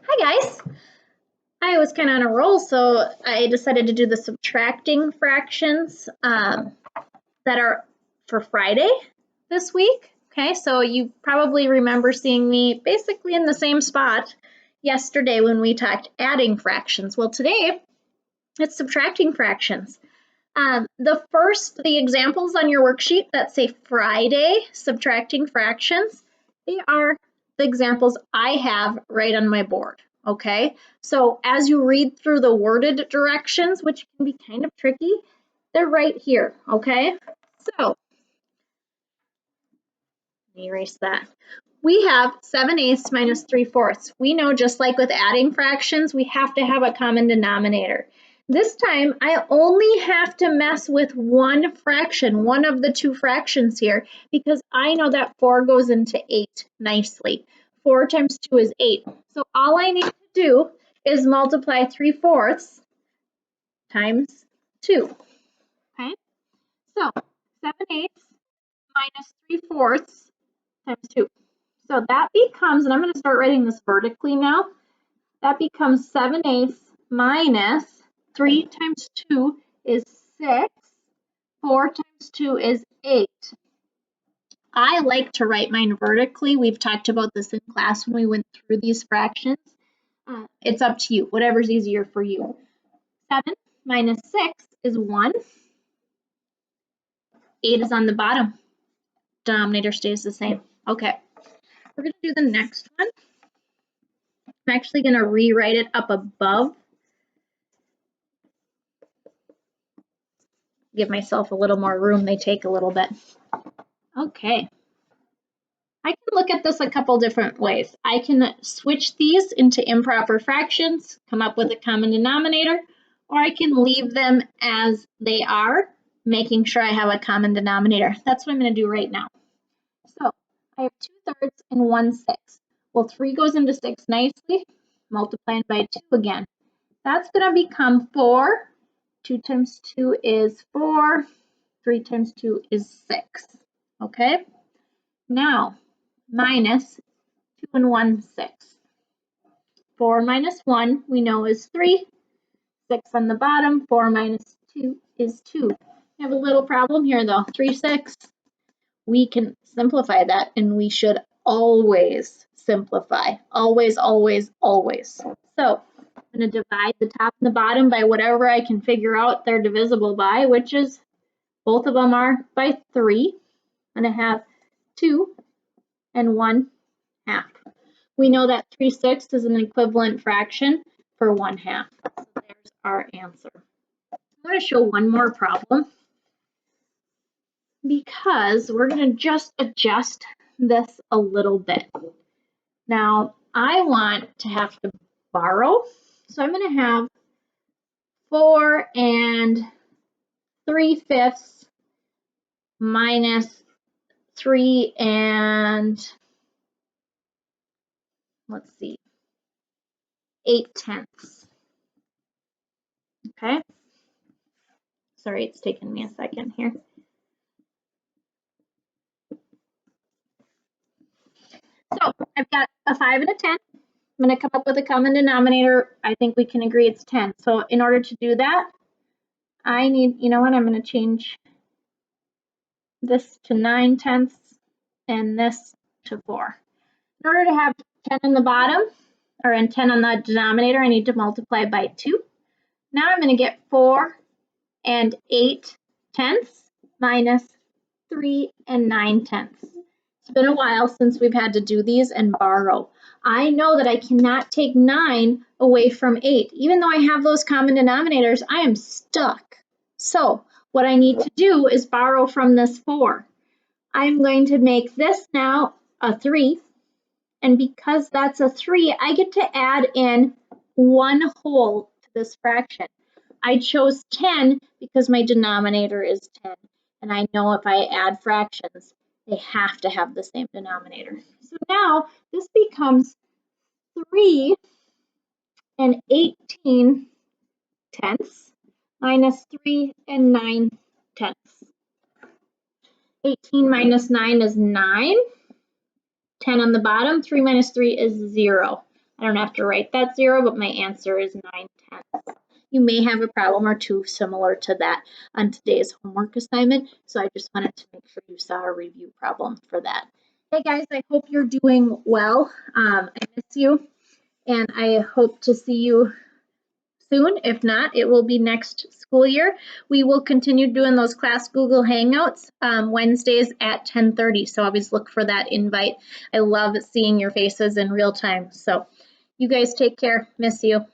Hi guys! I was kind of on a roll, so I decided to do the subtracting fractions that are for Friday this week. Okay, so you probably remember seeing me basically in the same spot yesterday when we talked adding fractions. Well, today it's subtracting fractions. The examples on your worksheet that say Friday subtracting fractions, they are the examples I have right on my board. Okay, so as you read through the worded directions, which can be kind of tricky, they're right here. Okay, so let me erase that. We have 7/8 minus 3/4. We know, just like with adding fractions, we have to have a common denominator. This time, I only have to mess with one fraction, one of the two fractions here, because I know that 4 goes into 8 nicely. 4 times 2 is 8. So all I need to do is multiply 3/4 times 2. Okay? So 7/8 minus 3/4 times 2. So that becomes, and I'm going to start writing this vertically now, that becomes 7/8 minus 3 times 2 is 6, 4 times 2 is 8. I like to write mine vertically. We've talked about this in class when we went through these fractions. It's up to you, whatever's easier for you. 7 minus 6 is 1. 8 is on the bottom. Denominator stays the same. Okay, we're going to do the next one. I'm actually going to rewrite it up above. Give myself a little more room. They take a little bit. Okay. I can look at this a couple different ways. I can switch these into improper fractions, come up with a common denominator, or I can leave them as they are, making sure I have a common denominator. That's what I'm going to do right now. So I have 2/3 and 1/6. Well, 3 goes into 6 nicely, multiplying by 2 again. That's going to become 4. 2 times 2 is 4. 3 times 2 is 6. Okay? Now, minus 2 and 1/6. 4 minus 1 we know is 3. 6 on the bottom. 4 minus 2 is 2. We have a little problem here though. 3/6. We can simplify that, and we should always simplify. Always, always, always. So I'm going to divide the top and the bottom by whatever I can figure out they're divisible by, which is both of them are by 3. I'm going to have 2 and 1/2. We know that 3/6 is an equivalent fraction for 1/2. So there's our answer. I'm going to show one more problem because we're going to just adjust this a little bit. Now, I want to have to borrow, so I'm going to have 4 and 3/5 minus 3 and, let's see, 8/10. Okay. Sorry, it's taking me a second here. So I've got a 5 and a 10. I'm going to come up with a common denominator. I think we can agree it's 10. So in order to do that, I need, you know what, I'm going to change this to 9/10 and this to 4. In order to have 10 on the bottom, or 10 on the denominator, I need to multiply by 2. Now I'm going to get 4 and 8/10 minus 3 and 9/10. It's been a while since we've had to do these and borrow. I know that I cannot take 9 away from 8. Even though I have those common denominators, I am stuck. So what I need to do is borrow from this 4. I'm going to make this now a 3. And because that's a 3, I get to add in 1 whole to this fraction. I chose 10 because my denominator is 10. And I know if I add fractions, they have to have the same denominator. So now this becomes 3 and 18/10 minus 3 and 9/10. 18 minus 9 is 9. 10 on the bottom. 3 minus 3 is 0. I don't have to write that 0, but my answer is 9/10. You may have a problem or two similar to that on today's homework assignment, so I just wanted to make sure you saw a review problem for that. Hey guys, I hope you're doing well. I miss you, and I hope to see you soon. If not, it will be next school year. We will continue doing those class Google Hangouts Wednesdays at 10:30, so always look for that invite. I love seeing your faces in real time. So you guys take care. Miss you.